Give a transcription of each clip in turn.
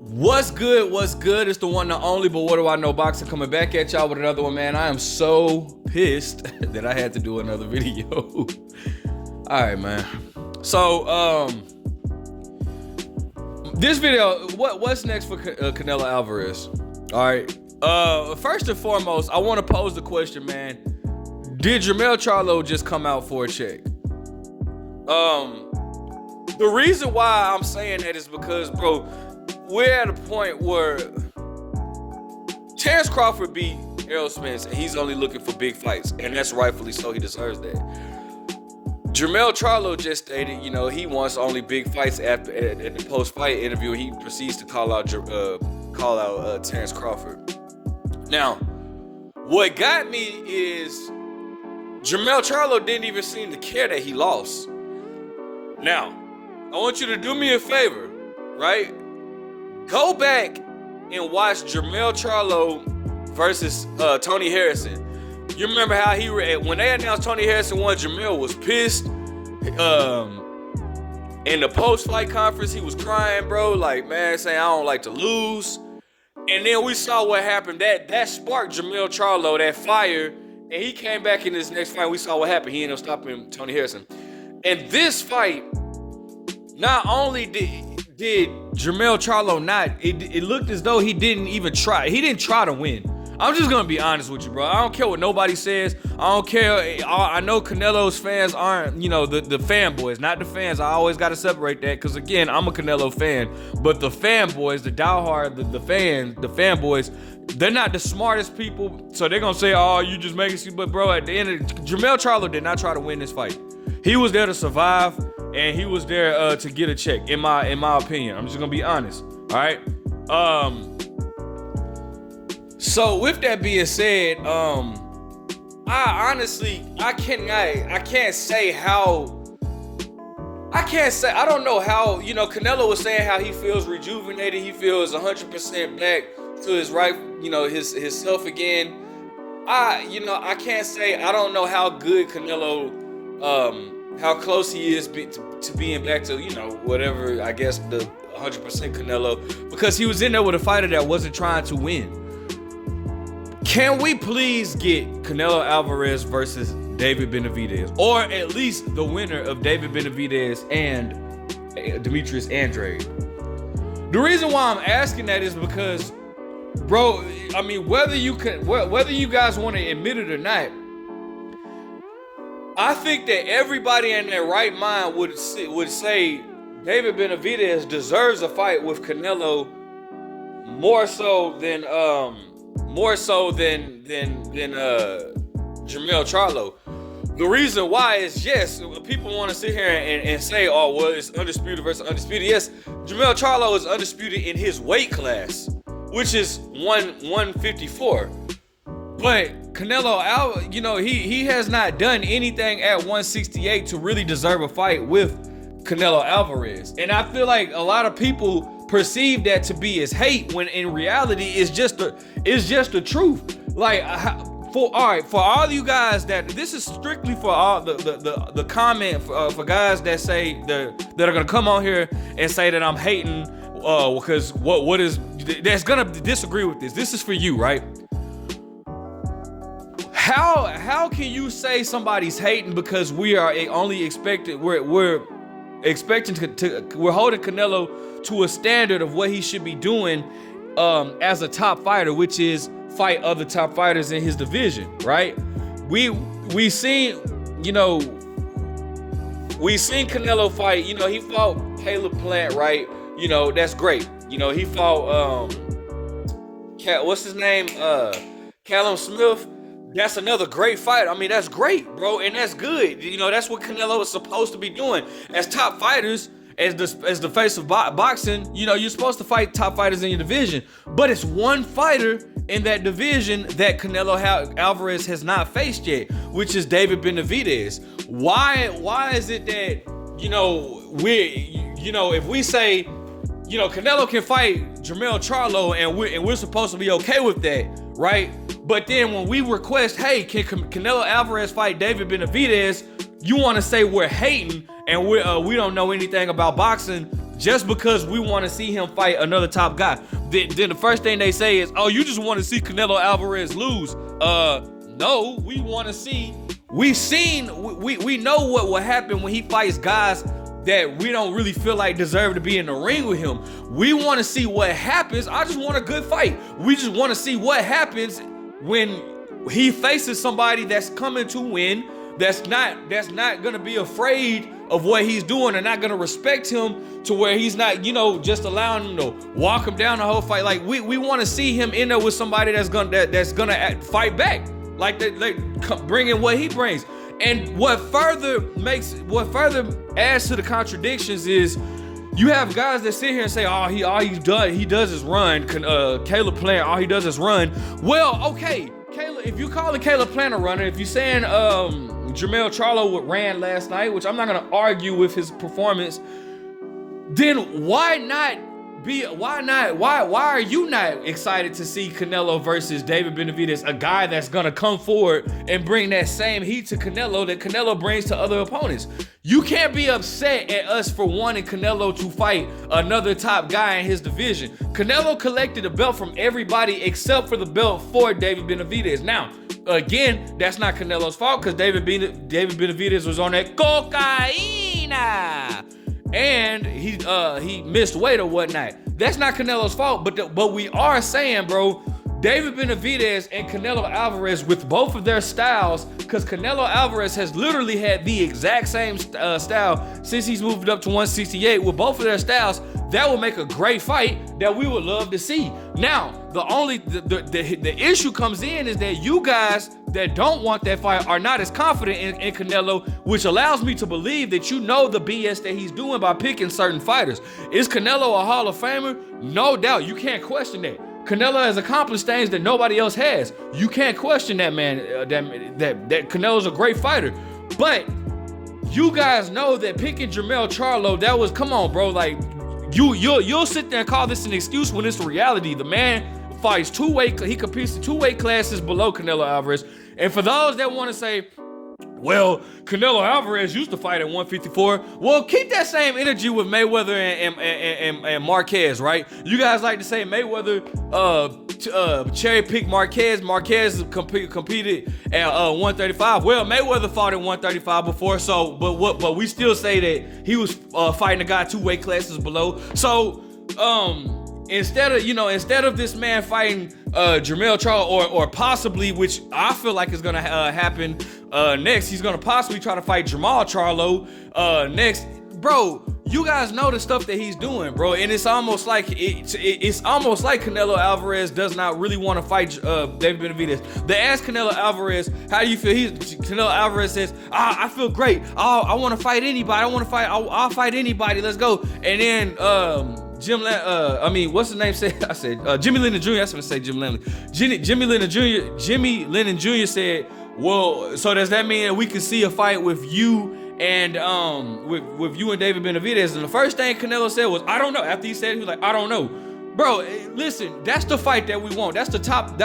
What's good? What's good? It's the one, the only, but what do I know? Boxing coming back at y'all with another one, man. I am so pissed that I had to do another video. All right, man. So, this video, what's next for Canelo Alvarez? All right. First and foremost, I want to pose the question, man. Did Jermell Charlo just come out for a check? The reason why I'm saying that is because, bro, we're at a point where Terrence Crawford beat Errol Spence, and he's only looking for big fights, and that's rightfully so. He deserves that. Jermell Charlo just stated, he wants only big fights. At the post-fight interview, he proceeds to call out Terrence Crawford. Now, what got me is Jermell Charlo didn't even seem to care that he lost. Now, I want you to do me a favor, right? Go back and watch Jermell Charlo versus Tony Harrison. You remember how when they announced Tony Harrison won, Jermell was pissed. In the post-fight conference, he was crying, bro, like, man, saying, I don't like to lose. And then we saw what happened. That sparked Jermell Charlo, that fire, and he came back in his next fight. We saw what happened. He ended up stopping Tony Harrison. And this fight, not only did Jermell Charlo it looked as though he didn't even try. He didn't try to win. I'm just gonna be honest with you, bro. I don't care what nobody says. I don't care. I know Canelo's fans aren't, the fanboys, not the fans. I always gotta separate that, because again, I'm a Canelo fan. But the fanboys, the diehard, the fanboys, they're not the smartest people. So they're gonna say, oh, you just making shit. But bro, at the end Jermell Charlo did not try to win this fight. He was there to survive, and he was there to get a check, in my opinion. I'm just gonna be honest. All right. So with that being said, I don't know how, Canelo was saying how he feels rejuvenated. He feels 100% back to his right, his self again. I can't say, I don't know how good Canelo, how close he is to being back to, whatever, I guess the 100% Canelo, because he was in there with a fighter that wasn't trying to win. Can we please get Canelo Alvarez versus David Benavidez, or at least the winner of David Benavidez and Demetrius Andrade? The reason why I'm asking that is because, bro, I mean, whether you guys want to admit it or not, I think that everybody in their right mind would say David Benavidez deserves a fight with Canelo more so than Jermell Charlo. The reason why is, yes, people want to sit here and say, oh, well, it's undisputed versus undisputed. Yes, Jermell Charlo is undisputed in his weight class, which is 154. But Canelo, he has not done anything at 168 to really deserve a fight with Canelo Alvarez. And I feel like a lot of people perceive that to be as hate, when in reality it's just the truth. Like, for all of you guys, that this is strictly for all the comment for guys that say that are gonna come on here and say that I'm hating because what is that's gonna disagree with this. This is for you, right? How can you say somebody's hating because we are only expected we're expecting we're holding Canelo to a standard of what he should be doing as a top fighter, which is fight other top fighters in his division, right? We seen Canelo fight. He fought Caleb Plant, right? That's great. He fought what's his name? Callum Smith. That's another great fight. I mean, that's great, bro, and that's good. That's what Canelo is supposed to be doing as top fighters. As the face of boxing, you're supposed to fight top fighters in your division, but it's one fighter in that division that Canelo Alvarez has not faced yet, which is David Benavidez. Why is it that if we say Canelo can fight Jermell Charlo and we're supposed to be okay with that, right? But then when we request, hey, can Canelo Alvarez fight David Benavidez, you want to say we're hating and we don't know anything about boxing just because we want to see him fight another top guy. Then the first thing they say is, oh, you just want to see Canelo Alvarez lose. No, we want to see. We know what will happen when he fights guys that we don't really feel like deserve to be in the ring with him. We want to see what happens. I just want a good fight. We just want to see what happens when he faces somebody that's coming to win, that's not gonna be afraid of what he's doing and not gonna respect him to where he's not, just allowing him to walk him down the whole fight. Like we want to see him in there with somebody that's gonna fight back, like bringing what he brings. And what further adds to the contradictions is you have guys that sit here and say, all he does is run. Caleb Plant, all he does is run. Well, okay, Caleb, if you calling Caleb Plant a runner, if you're saying Jermell Charlo ran last night, which I'm not gonna argue with his performance, then why are you not excited to see Canelo versus David Benavidez, a guy that's gonna come forward and bring that same heat to Canelo that Canelo brings to other opponents? You can't be upset at us for wanting Canelo to fight another top guy in his division. Canelo collected a belt from everybody except for the belt for David Benavidez. Now, again, that's not Canelo's fault because David Benavidez was on that cocaine. And he missed weight or whatnot. That's not Canelo's fault, but we are saying, bro, David Benavidez and Canelo Alvarez with both of their styles, because Canelo Alvarez has literally had the exact same style since he's moved up to 168. With both of their styles, that will make a great fight that we would love to see. Now, the issue comes in is that you guys that don't want that fight are not as confident in Canelo, which allows me to believe that you know the BS that he's doing by picking certain fighters. Is Canelo a Hall of Famer? No doubt. You can't question that. Canelo has accomplished things that nobody else has. You can't question that, man. That Canelo's a great fighter. But you guys know that picking Jermell Charlo, that was, come on, bro. Like, you'll sit there and call this an excuse when it's reality. The man fights he competes in 2 weight classes below Canelo Alvarez. And for those that want to say, well, Canelo Alvarez used to fight at 154. Well, keep that same energy with Mayweather and Marquez, right? You guys like to say Mayweather cherry picked Marquez. Marquez competed at 135. Well, Mayweather fought at 135 before, so but we still say that he was fighting a guy 2 weight classes below. So instead of this man fighting Jermell Charlo or possibly, which I feel like is gonna happen next, he's gonna possibly try to fight Jermall Charlo next. Bro, you guys know the stuff that he's doing, bro, and it's almost like Canelo Alvarez does not really want to fight David Benavidez. They asked Canelo Alvarez, how do you feel? Canelo Alvarez says, I feel great. I want to fight anybody. I'll fight anybody. Let's go. And then what's his name? I said Jimmy Lennon Jr. I was gonna say Jim Lennon. Jimmy Lennon Jr. said, well, so does that mean that we can see a fight with you and with you and David Benavidez? And the first thing Canelo said was, I don't know. After he said it, he was like, I don't know. Bro, listen, that's the fight that we want. That's the top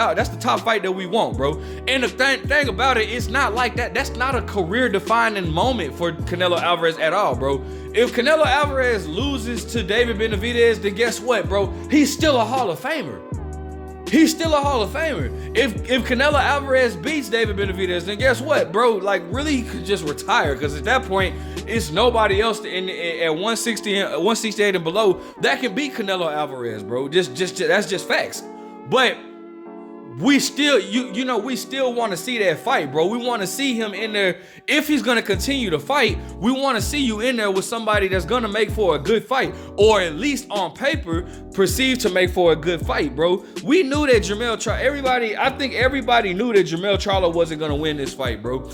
fight that we want, bro. And the thing about it, it's not like that. That's not a career-defining moment for Canelo Alvarez at all, bro. If Canelo Alvarez loses to David Benavidez, then guess what, bro? He's still a Hall of Famer. He's still a Hall of Famer. If Canelo Alvarez beats David Benavidez, then guess what, bro? Like, really, he could just retire, because at that point, it's nobody else at 168 and below that can beat Canelo Alvarez, bro. Just that's just facts. But we still, we still want to see that fight, bro. We want to see him in there. If he's going to continue to fight, we want to see you in there with somebody that's going to make for a good fight, or at least on paper, perceived to make for a good fight, bro. We knew that I think everybody knew that Jermell Charlo wasn't going to win this fight, bro.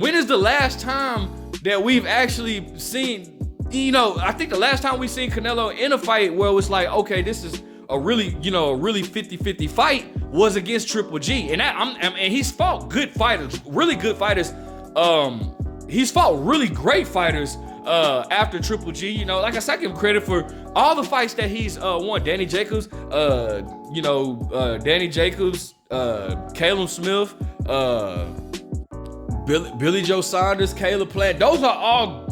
When is the last time that we've actually seen, I think the last time we seen Canelo in a fight where it was like, okay, this is a really 50-50 fight was against Triple G. And he's fought good fighters, really good fighters. He's fought really great fighters after Triple G. Like I said, I give him credit for all the fights that he's won. Danny Jacobs, Caleb Smith, Billy Joe Saunders, Caleb Plant. Those are all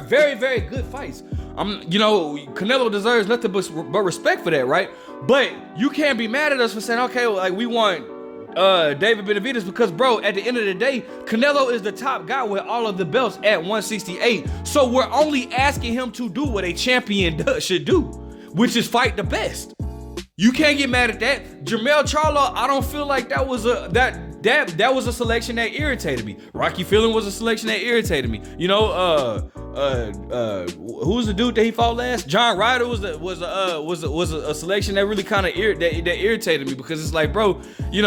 very, very good fights. Canelo deserves nothing but respect for that, right? But you can't be mad at us for saying, okay, well, like we want David Benavidez, because bro, at the end of the day, Canelo is the top guy with all of the belts at 168. So we're only asking him to do what a champion should do, which is fight the best. You can't get mad at that. Jermell Charlo, I don't feel like that was a selection that irritated me. Rocky Fielding was a selection that irritated me. Who's the dude that he fought last? John Ryder was a selection that really kind of that irritated me, because it's like, bro, you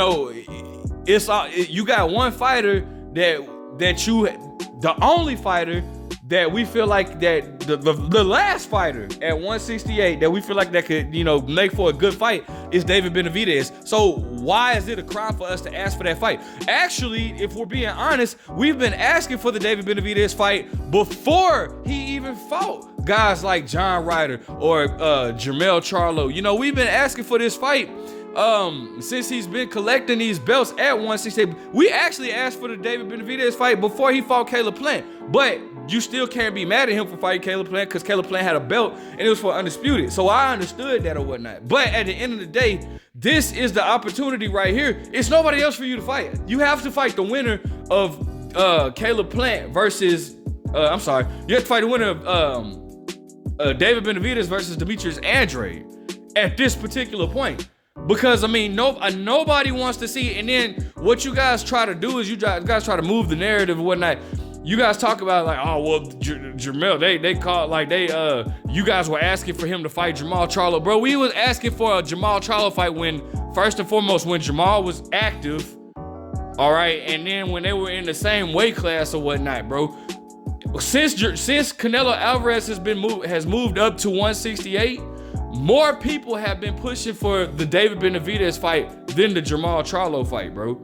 got one fighter the only fighter that we feel like that the last fighter at 168 that we feel like that could, make for a good fight is David Benavidez. So why is it a crime for us to ask for that fight? Actually, if we're being honest, we've been asking for the David Benavidez fight before he even fought guys like John Ryder or Jermell Charlo. We've been asking for this fight since he's been collecting these belts at 168. We actually asked for the David Benavidez fight before he fought Caleb Plant, but you still can't be mad at him for fighting Caleb Plant, because Caleb Plant had a belt and it was for undisputed. So I understood that or whatnot. But at the end of the day, this is the opportunity right here. It's nobody else for you to fight. You have to fight the winner of Caleb Plant versus you have to fight the winner of David Benavidez versus Demetrius Andrade at this particular point. Because, nobody wants to see it. And then what you guys try to do is you guys try to move the narrative and whatnot. You guys talk about like, oh, well, Jermell, they called, like, you guys were asking for him to fight Jermall Charlo. Bro, we was asking for a Jermall Charlo fight when, first and foremost, when Jermall was active, all right? And then when they were in the same weight class or whatnot, bro. Since Canelo Alvarez has moved up to 168, more people have been pushing for the David Benavidez fight than the Jermall Charlo fight, bro.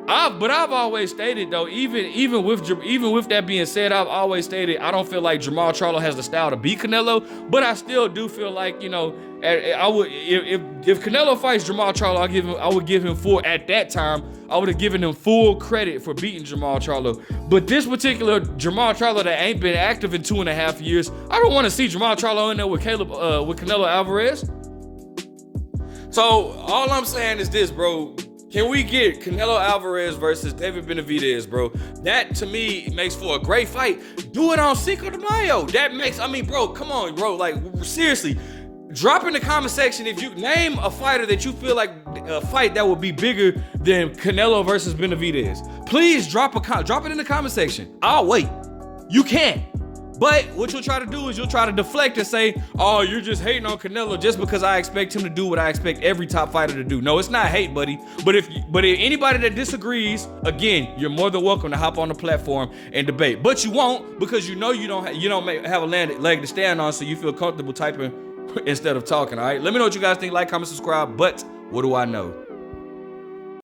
But I've always stated, though, even with that being said, I've always stated I don't feel like Jermall Charlo has the style to beat Canelo, but I still do feel like, I would, if Canelo fights Jermall Charlo, I would give him full, at that time, I would have given him full credit for beating Jermall Charlo. But this particular Jermall Charlo that ain't been active in 2.5 years, I don't want to see Jermall Charlo in there with Canelo Alvarez. So all I'm saying is this, bro. Can we get Canelo Alvarez versus David Benavidez, bro? That, to me, makes for a great fight. Do it on Cinco de Mayo. That makes, bro, come on, bro. Like, seriously. Drop in the comment section if you name a fighter that you feel like a fight that would be bigger than Canelo versus Benavidez. Please drop it in the comment section. I'll wait. You can. But what you'll try to do is you'll try to deflect and say, oh, you're just hating on Canelo just because I expect him to do what I expect every top fighter to do. No, it's not hate, buddy. But if anybody that disagrees, again, you're more than welcome to hop on the platform and debate. But you won't, because you don't have a leg to stand on, so you feel comfortable typing instead of talking, all right? Let me know what you guys think. Like, comment, subscribe. But what do I know?